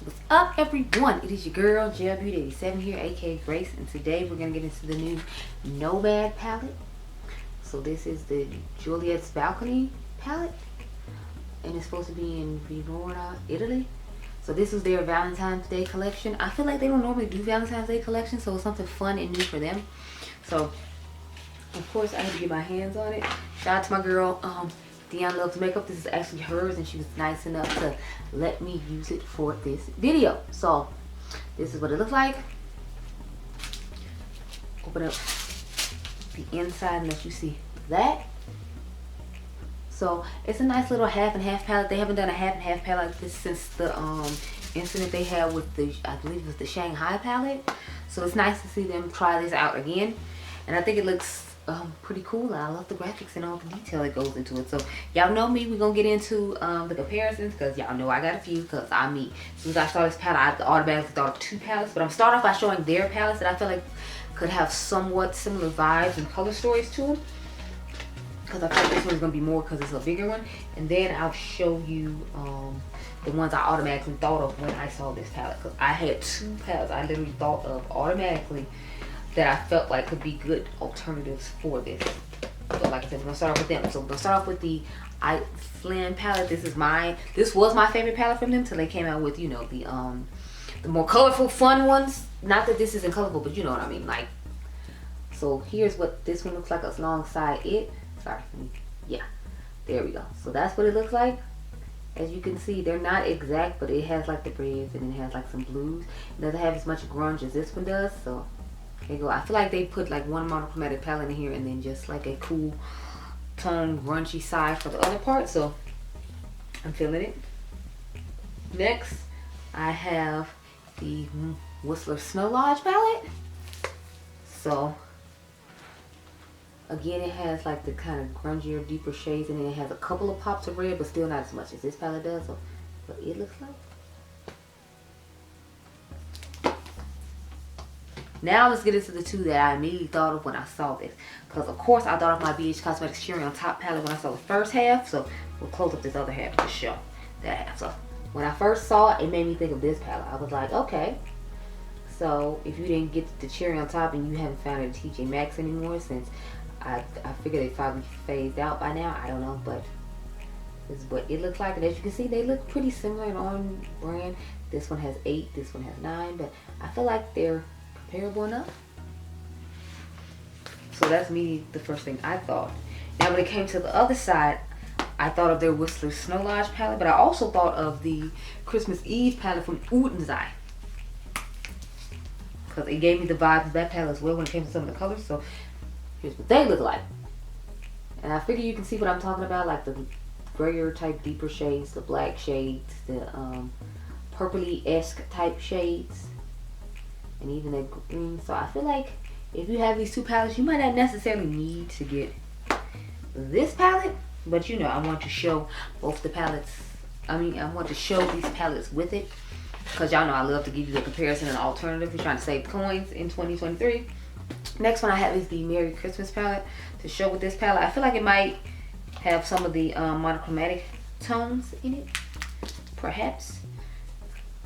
What's up, everyone? It is your girl Beaute 87 here, aka Grace, and today we're gonna get into the new Nomad palette. So this is the Juliet's Balcony palette, and it's supposed to be in Verona, Italy. So this was their Valentine's Day collection. I feel like they don't normally do Valentine's Day collection, so it's something fun and new for them. So of course I had to get my hands on it. Shout out to my girl Dionluvsmakeup. This is actually hers, and she was nice enough to let me use it for this video. So this is what it looks like. Open up the inside and let you see that. So it's a nice little half and half palette. They haven't done a half and half palette like this since the incident they had with the, I believe it was the Shanghai palette. So it's nice to see them try this out again, and I think it looks pretty cool. I love the graphics and all the detail that goes into it. So y'all know me, we're gonna get into the comparisons, because y'all know I got a few, because as soon as I saw this palette, I automatically thought of two palettes. But I'm starting off by showing their palettes that I feel like could have somewhat similar vibes and color stories to them, because I feel like this one's gonna be more because it's a bigger one. And then I'll show you the ones I automatically thought of when I saw this palette, because I had two palettes I literally thought of automatically that I felt like could be good alternatives for this. So like I said, we're gonna start off with them. So we're gonna start off with the Affliate palette. This was my favorite palette from them till they came out with, you know, the more colorful, fun ones. Not that this isn't colorful, but you know what I mean. Like, so here's what this one looks like alongside it. Sorry, yeah, there we go. So that's what it looks like. As you can see, they're not exact, but it has like the reds and it has like some blues. It doesn't have as much grunge as this one does. So there you go. I feel like they put like one monochromatic palette in here and then just like a cool tone grungy side for the other part. So I'm feeling it. Next, I have the Whistler Snow Lodge palette. So again, it has like the kind of grungier, deeper shades, and then it has a couple of pops of red, but still not as much as this palette does. So what it looks like. Now let's get into the two that I immediately thought of when I saw this. Because of course I thought of my BH Cosmetics Cherry on Top palette when I saw the first half. So we'll close up this other half to show that half. So when I first saw it, it made me think of this palette. I was like, okay. So if you didn't get the Cherry on Top and you haven't found it at TJ Maxx anymore, since I figure they probably phased out by now. I don't know, but this is what it looks like. And as you can see, they look pretty similar and on brand. This one has 8, this one has 9, but I feel like they're comparable enough. So that's me, the first thing I thought. Now when it came to the other side, I thought of their Whistler Snow Lodge palette, but I also thought of the Christmas Eve palette from Utenzi, because it gave me the vibe of that palette as well when it came to some of the colors. So here's what they look like. And I figure you can see what I'm talking about, like the grayer type deeper shades, the black shades, the purpley-esque type shades, and even the green. So I feel like if you have these two palettes, you might not necessarily need to get this palette, but you know, I want to show both the palettes. I want to show these palettes with it, because y'all know I love to give you a comparison and alternative. We're trying to save coins in 2023. Next one I have is the Merry Christmas palette to show with this palette. I feel like it might have some of the monochromatic tones in it, perhaps.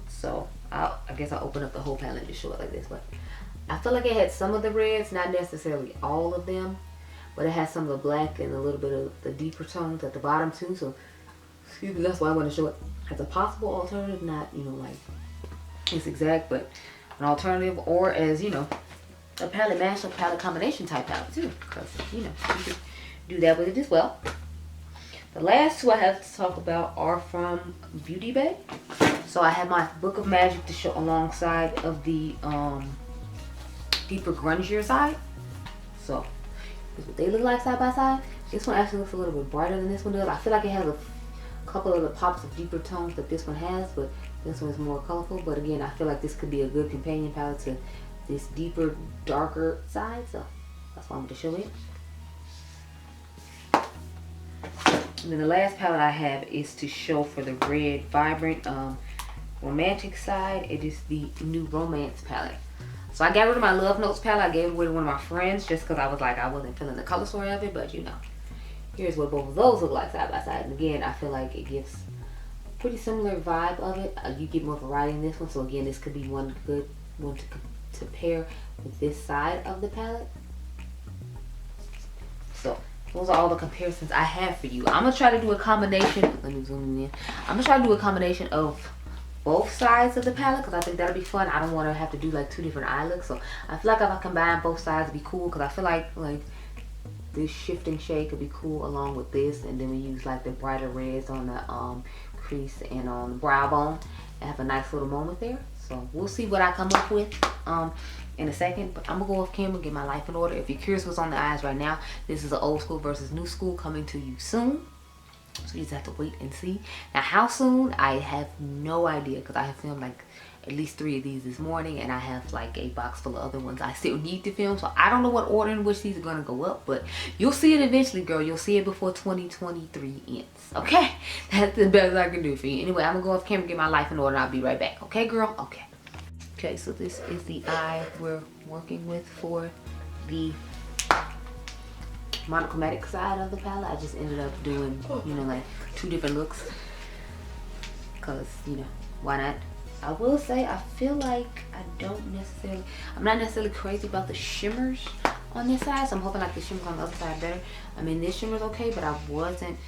So I guess I'll open up the whole palette and just show it like this. But I feel like it had some of the reds, not necessarily all of them, but it has some of the black and a little bit of the deeper tones at the bottom too. So excuse me, that's why I want to show it as a possible alternative, not, you know, like it's exact, but an alternative, or as, you know, a palette mashup, palette combination type palette too, because you know, you can do that with it as well. The last two I have to talk about are from Beauty Bay. So I have my Book of Magic to show alongside of the deeper grungier side. So this is what they look like side by side. This one actually looks a little bit brighter than this one does. I feel like it has a couple of the pops of deeper tones that this one has, but this one is more colorful. But again, I feel like this could be a good companion palette to this deeper, darker side. So that's why I'm going to show it. And then the last palette I have is to show for the red, vibrant, romantic side. It is the new Romance palette. So I got rid of my Love Notes palette. I gave it away to one of my friends just because I was like, I wasn't feeling the color story of it. But you know, here's what both of those look like side by side. And again, I feel like it gives pretty similar vibe of it. You get more variety in this one, so again, this could be one good one to pair with this side of the palette. So those are all the comparisons I have for you. I'm gonna try to do a combination. Let me zoom in. I'm gonna try to do a combination of both sides of the palette because I think that'll be fun. I don't want to have to do like 2 different eye looks, so I feel like if I combine both sides, it'd be cool. Because I feel like this shifting shade could be cool along with this, and then we use like the brighter reds on the crease and on the brow bone and have a nice little moment there. So we'll see what I come up with in a second, but I'm gonna go off camera, get my life in order. If you're curious what's on the eyes right now, this is an old school versus new school coming to you soon, so you just have to wait and see. Now how soon, I have no idea, because I have filmed like at least 3 of these this morning, and I have like a box full of other ones I still need to film, so I don't know what order in which these are gonna go up, but you'll see it eventually, girl. You'll see it before 2023 ends. Okay, that's the best I can do for you. Anyway, I'm gonna go off camera, get my life in order, and I'll be right back. Okay, girl? Okay, so this is the eye we're working with for the monochromatic side of the palette. I just ended up doing, you know, like 2 different looks, because, you know, why not? I will say I feel like I'm not necessarily crazy about the shimmers on this side, so I'm hoping like the shimmers on the other side better. I mean, this shimmer's okay, but I wasn't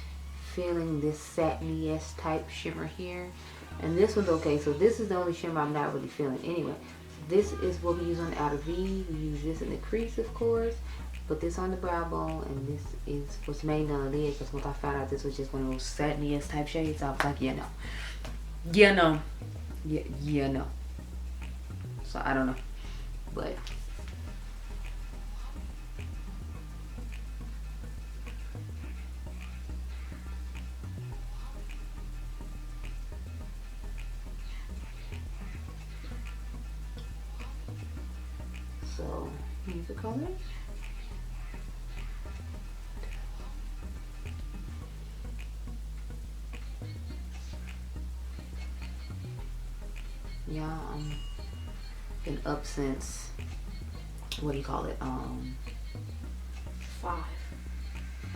feeling this satiny-esque type shimmer here. And this one's okay, so this is the only shimmer I'm not really feeling. Anyway, this is what we use on the outer V. We use this in the crease, of course. Put this on the brow bone, and this is what's made on the lid, because once I found out this was just one of those satiny-esque type shades, I was like, yeah, no. Yeah, no. Yeah, no. So I don't know, but so here's the color. Yeah, been up since, what do you call it, 5.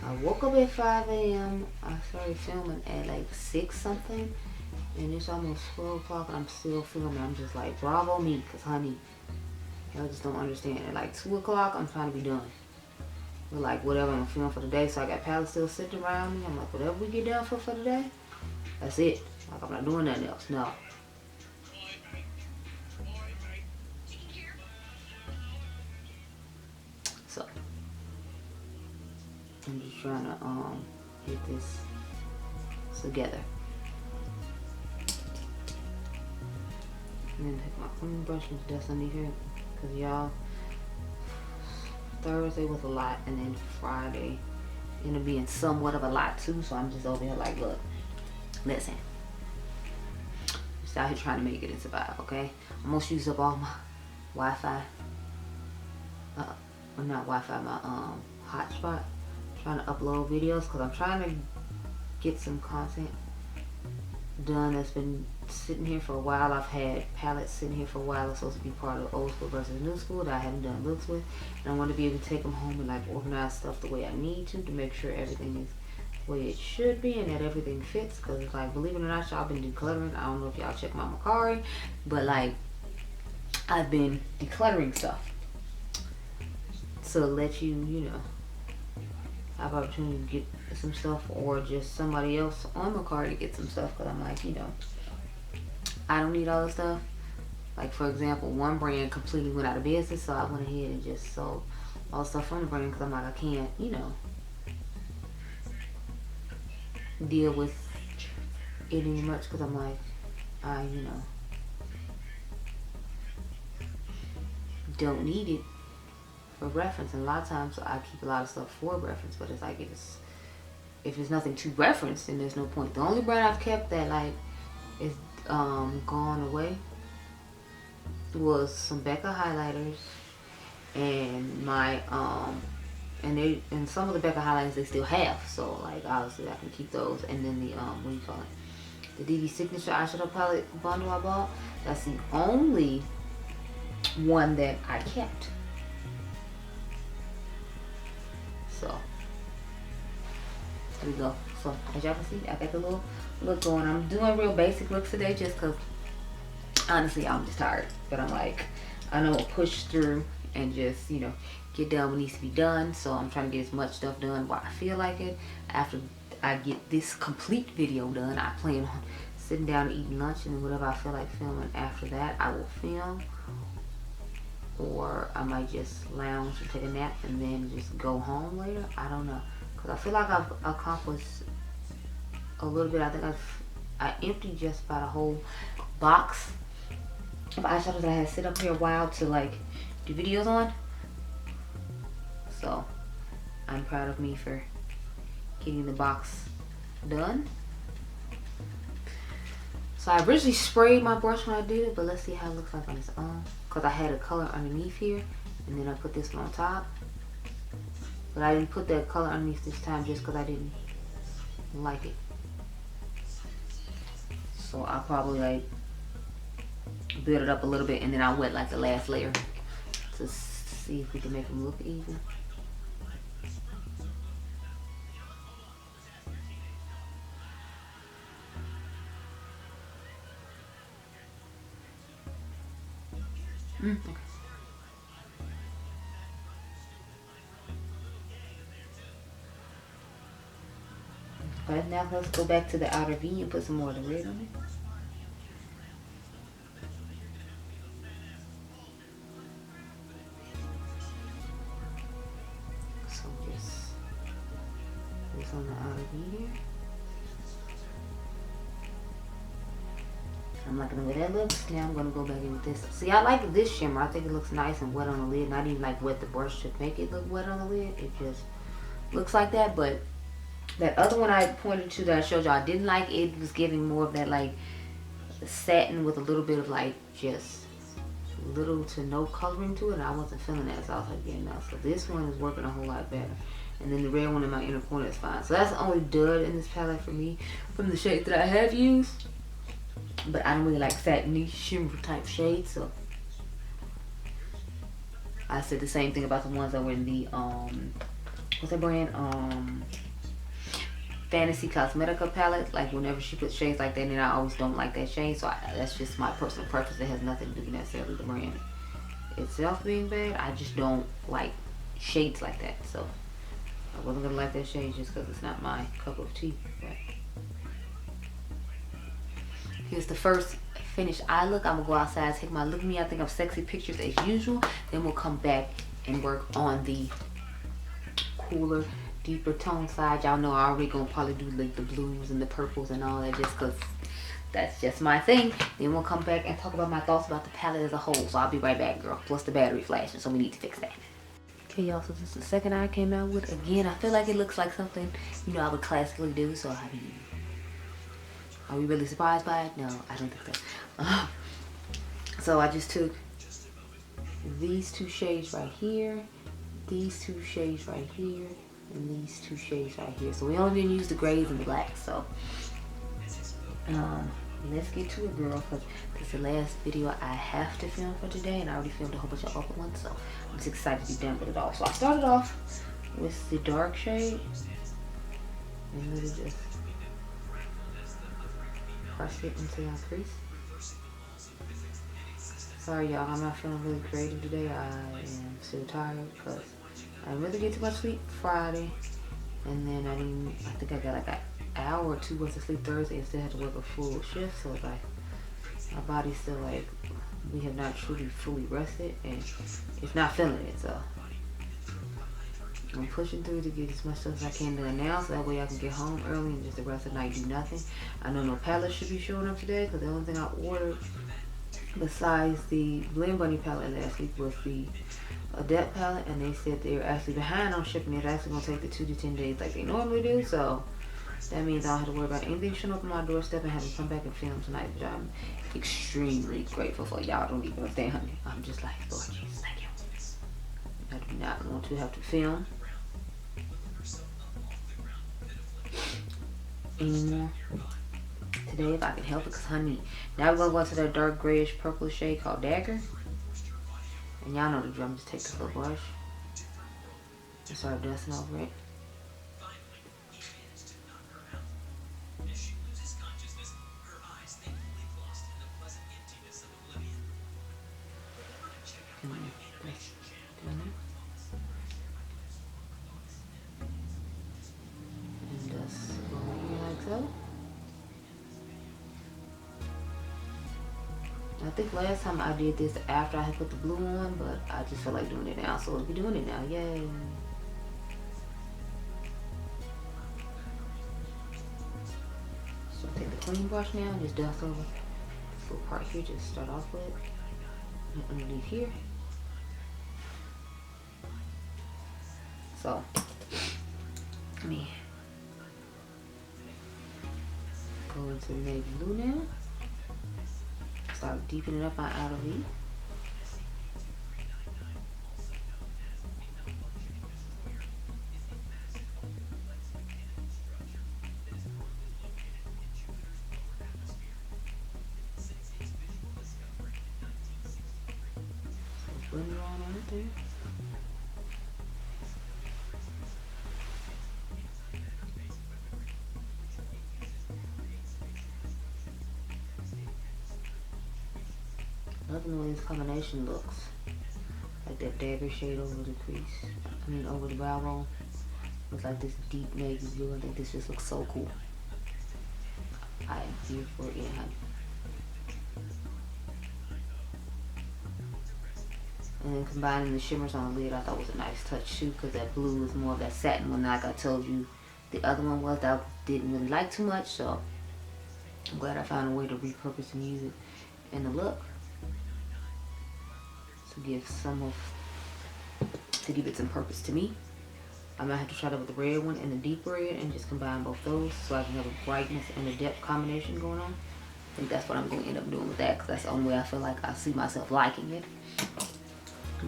I woke up at 5 a.m. I started filming at like 6 something, and it's almost 12 o'clock and I'm still filming. I'm just like, bravo me, because honey, y'all just don't understand. At like 2 o'clock, I'm trying to be done with like whatever I'm filming for the day. So I got palettes still sitting around me. I'm like, whatever we get done for the day, that's it. Like, I'm not doing nothing else. No. So I'm just trying to get this together. And then take my clean brush and dust underneath here, because y'all, Thursday was a lot, and then Friday ended up being somewhat of a lot too. So I'm just over here like, look, listen, just out here trying to make it and survive. Okay, I almost used up all my Wi-Fi. Not Wi-Fi, my hotspot. Trying to upload videos, because I'm trying to get some content done that's been sitting here for a while. I've had palettes sitting here for a while. It's supposed to be part of the old school versus new school that I haven't done looks with, and I want to be able to take them home and like organize stuff the way I need to make sure everything is the way it should be and that everything fits. Because it's like, believe it or not, y'all, been decluttering. I don't know if y'all check my Macari, but like, I've been decluttering stuff to let you, you know, have opportunity to get some stuff, or just somebody else on Macari to get some stuff, because I'm like, you know, I don't need all the stuff. Like, for example, one brand completely went out of business, so I went ahead and just sold all the stuff from the brand, because I'm like, I can't, you know, deal with it any much, because I'm like, I, you know, don't need it for reference. And a lot of times I keep a lot of stuff for reference, but it's like, if there's nothing to reference, then there's no point. The only brand I've kept that like is gone away was some Becca highlighters, and my and some of the Becca highlighters they still have, so like obviously I can keep those. And then the what do you call it, the DD Signature eyeshadow palette bundle I bought, that's the only one that I kept. So there we go. So as y'all can see, I got the little look going. I'm doing real basic looks today just because honestly I'm just tired. But I'm like, I know push through and just, you know, get done what needs to be done. So I'm trying to get as much stuff done while I feel like it. After I get this complete video done, I plan on sitting down and eating lunch, and then whatever I feel like filming after that, I will film. Or I might just lounge or take a nap and then just go home later. I don't know. Because I feel like I've accomplished a little bit. I think I emptied just about a whole box of eyeshadows that I had sit up here a while to like do videos on. So I'm proud of me for getting the box done. So I originally sprayed my brush when I did it, but let's see how it looks like on its own. Because I had a color underneath here, and then I put this one on top. But I didn't put that color underneath this time just because I didn't like it. So I'll probably like build it up a little bit, and then I'll wet like the last layer to see if we can make them look even. Okay. Alright, now let's go back to the outer V and put some more of the red on it. So just this on the outer V here. I'm liking the way that looks. Now I'm going to go back in with this. See, I like this shimmer. I think it looks nice and wet on the lid. Not even like wet the brush to make it look wet on the lid. It just looks like that. But that other one I pointed to that I showed y'all I didn't like, it was giving more of that like satin with a little bit of like just little to no coloring to it. And I wasn't feeling that. So I was like, yeah, no. So this one is working a whole lot better. And then the red one in my inner corner is fine. So that's the only dud in this palette for me from the shades that I have used. But I don't really like satiny shimmer type shades, so I said the same thing about the ones that were in the what's that brand? Fantasy Cosmetica palette. Like whenever she puts shades like that, and I always don't like that shade. So that's just my personal preference. It has nothing to do necessarily with the brand itself being bad. I just don't like shades like that. So I wasn't gonna like that shade just because it's not my cup of tea. But here's the first finished eye look. I'm gonna go outside, take my look at me, I think I'm sexy pictures as usual. Then we'll come back and work on the cooler, deeper tone side. Y'all know I already gonna probably do like the blues and the purples and all that just cause that's just my thing. Then we'll come back and talk about my thoughts about the palette as a whole. So I'll be right back, girl. Plus the battery flashing, so we need to fix that. Okay, y'all, so this is the second eye I came out with. Again, I feel like it looks like something, you know, I would classically do, so I mean, are we really surprised by it? No, I don't think so. So I just took these two shades right here, these two shades right here, and these two shades right here. So we only didn't use the grays and the blacks. So let's get to it, girl, because this is the last video I have to film for today, and I already filmed a whole bunch of other ones, so I'm just excited to be done with it all. So I started off with the dark shade, and really just brush it into my crease. Sorry y'all, I'm not feeling really creative today. I am still tired because I didn't really get too much sleep Friday, and then I think I got like an hour or two worth of sleep Thursday and still had to work a full shift. So it's like my body's still like, we have not truly fully rested, and it's not feeling it. So I'm pushing through to get as much stuff as I can done now, so that way I can get home early and just the rest of the night do nothing. I know no palette should be showing up today because the only thing I ordered besides the Blend Bunny palette last week was the Adept palette, and they said they're actually behind on shipping. It's actually going to take the 2 to 10 days like they normally do, so that means I don't have to worry about anything showing up on my doorstep and having to come back and film tonight, which I'm extremely grateful for. Y'all don't even understand, honey. I'm just like, Lord Jesus, thank you. I do not want to have to film anymore today if I can help it, because honey, now we're gonna go into that dark grayish purple shade called Dagger, and y'all know the drill. Just take this little brush and start dusting over it. And that's down there. And just go here like so. I think last time I did this after I had put the blue on, but I just feel like doing it now, so we'll be doing it now. Yay! So take the clean brush now and just dust over this little part here. Just start off with and underneath here. So let me go into the navy blue now. Start deepening up my outer V. So blend it on right there. Loving the way this combination looks. Like that dagger shade over the crease. I mean over the brow bone. Looks like this deep navy blue. I think this just looks so cool. I am here for it, honey. And then combining the shimmers on the lid I thought was a nice touch too, because that blue is more of that satin one like I told you the other one was that I didn't really like too much, so I'm glad I found a way to repurpose and use it in the look. To give it some purpose to me. I might have to try that with the red one and the deep red and just combine both those so I can have a brightness and a depth combination going on. I think that's what I'm going to end up doing with that, because that's the only way I feel like I see myself liking it.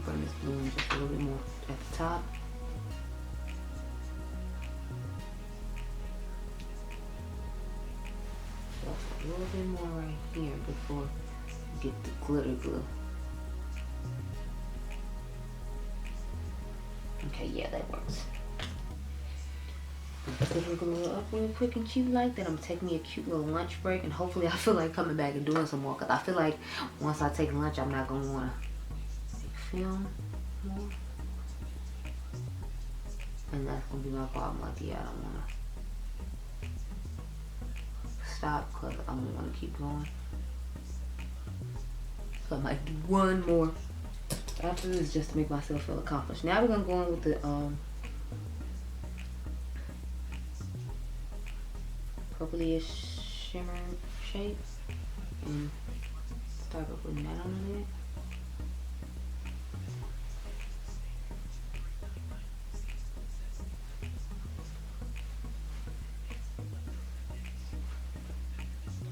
Bring this blue in just a little bit more at the top. Just a little bit more right here before you get the glitter glue. Okay, yeah, that works. Glitter glue up real quick and cute like that. I'm gonna take me a cute little lunch break, and hopefully I feel like coming back and doing some more, because I feel like once I take lunch I'm not gonna want to film more, and that's gonna be my problem. Like, yeah, I don't want to stop because I'm gonna want to keep going, so I might do one more after this just to make myself feel accomplished. Now we're gonna go in with the purpley-ish shimmer shade and start off putting that on there.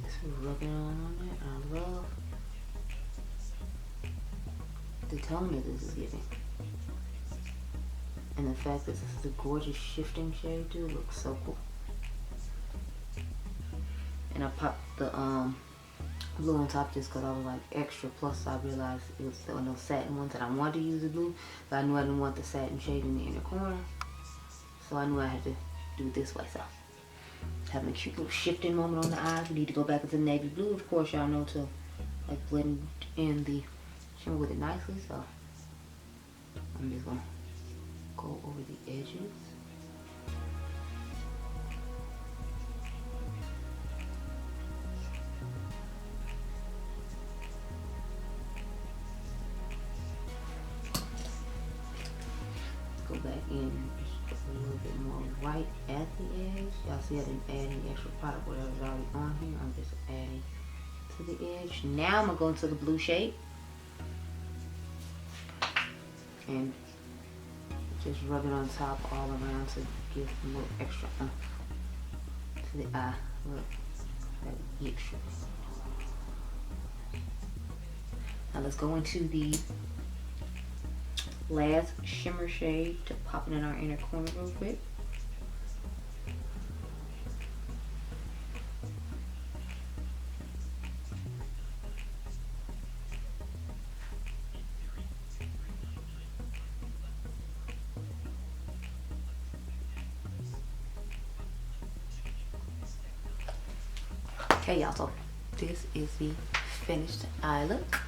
Just rubbing on it. I love the tone that this is giving, and the fact that this is a gorgeous shifting shade too looks so cool. And I popped the blue on top just because I was like extra, plus I realized there were no satin ones and I wanted to use the blue, but I knew I didn't want the satin shade in the inner corner, so I knew I had to do it this way. So having a cute little shifting moment on the eyes. We need to go back into the navy blue, of course, y'all know, to like blend in the shimmer with it nicely. So I'm just gonna go over the edges. Go back in just a little bit more white at the edge. Y'all see I didn't add any extra product, whatever's already on here. I'm just adding to the edge. Now I'm gonna go into the blue shade and just rub it on top all around to give a little extra to the eye. Look, that extra. Now let's go into the last shimmer shade to pop it in our inner corner real quick. Okay, y'all, so this is the finished eye look.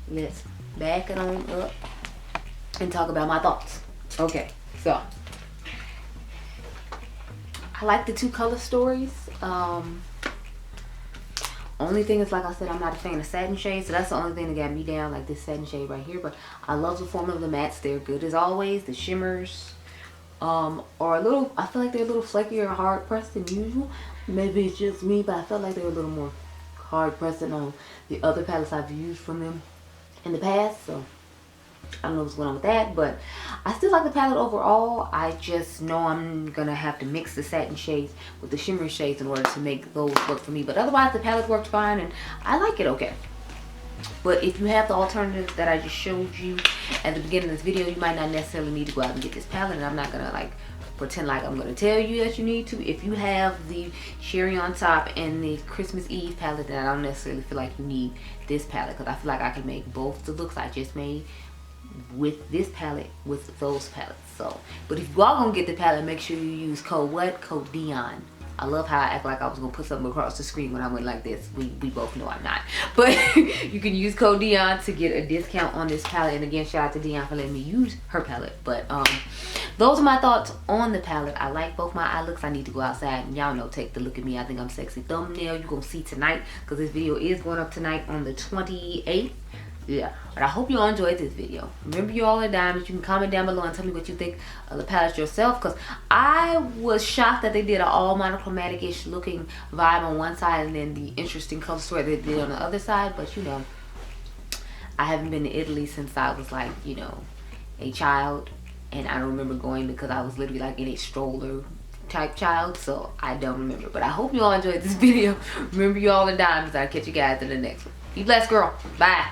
Let's back it on up and talk about my thoughts. Okay, so I like the two color stories. Only thing is, like I said, I'm not a fan of satin shades, so that's the only thing that got me down, like this satin shade right here. But I love the formula of the mattes. They're good as always. The shimmers are a little, I feel like they're a little flakier and hard pressed than usual. Maybe it's just me, but I felt like they were a little more hard pressed than on the other palettes I've used from them in the past. So I don't know what's going on with that, but I still like the palette overall. I just know I'm gonna have to mix the satin shades with the shimmer shades in order to make those work for me. But otherwise, the palette worked fine, and I like it okay. But if you have the alternatives that I just showed you at the beginning of this video, you might not necessarily need to go out and get this palette. And I'm not gonna like pretend like I'm gonna tell you that you need to. If you have the Cherry on Top and the Christmas Eve palette, then I don't necessarily feel like you need this palette, because I feel like I can make both the looks I just made with this palette with those palettes. So, but if you all gonna get the palette, make sure you use code what? Code Dion. I love how I act like I was gonna put something across the screen when I went like this. We both know I'm not. But you can use code Dion to get a discount on this palette. And again, shout out to Dion for letting me use her palette. But those are my thoughts on the palette. I like both my eye looks. I need to go outside and y'all know, take the look at me. I think I'm sexy thumbnail. You're gonna see tonight, because this video is going up tonight on the 28th. Yeah, but I hope you all enjoyed this video. Remember, you all are diamonds. You can comment down below and tell me what you think of the palette yourself, because I was shocked that they did an all monochromatic-ish looking vibe on one side and then the interesting color story they did on the other side. But you know, I haven't been to Italy since I was like, you know, a child, and I don't remember going because I was literally like in a stroller type child, so I don't remember. But I hope you all enjoyed this video. Remember, you all are diamonds. I'll catch you guys in the next one. Be blessed, girl. Bye.